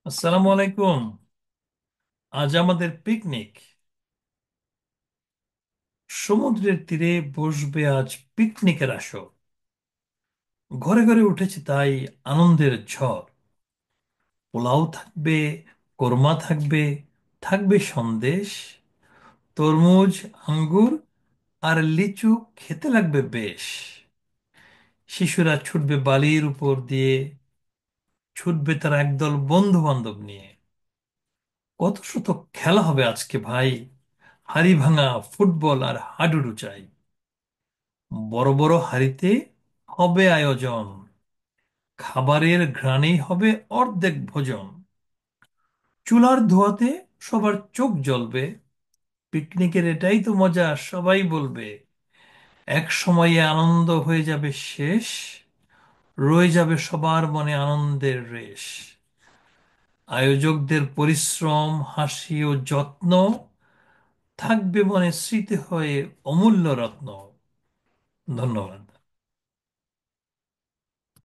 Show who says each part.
Speaker 1: আসসালামু আলাইকুম। আজ আমাদের পিকনিক। সমুদ্রের তীরে বসবে আজ পিকনিকের আসর। ঘরে ঘরে উঠেছে তাই আনন্দের ঝড়। পোলাও থাকবে, কোরমা থাকবে, থাকবে সন্দেশ, তরমুজ, আঙ্গুর আর লিচু খেতে লাগবে বেশ। শিশুরা ছুটবে বালির উপর দিয়ে, ছুটবে তারা একদল বন্ধু বান্ধব নিয়ে। কত শত খেলা হবে আজকে ভাই, হাড়ি ভাঙা, ফুটবল আর হাডুডু চাই। বড় বড় হাঁড়িতে হবে আয়োজন, খাবারের ঘ্রাণেই হবে অর্ধেক ভোজন। চুলার ধোঁয়াতে সবার চোখ জ্বলবে, পিকনিকের এটাই তো মজা সবাই বলবে। এক সময়ে আনন্দ হয়ে যাবে শেষ, রয়ে যাবে সবার মনে আনন্দের রেশ। আয়োজকদের পরিশ্রম, হাসি ও যত্ন থাকবে মনে স্মৃতি হয়ে অমূল্য রত্ন। ধন্যবাদ।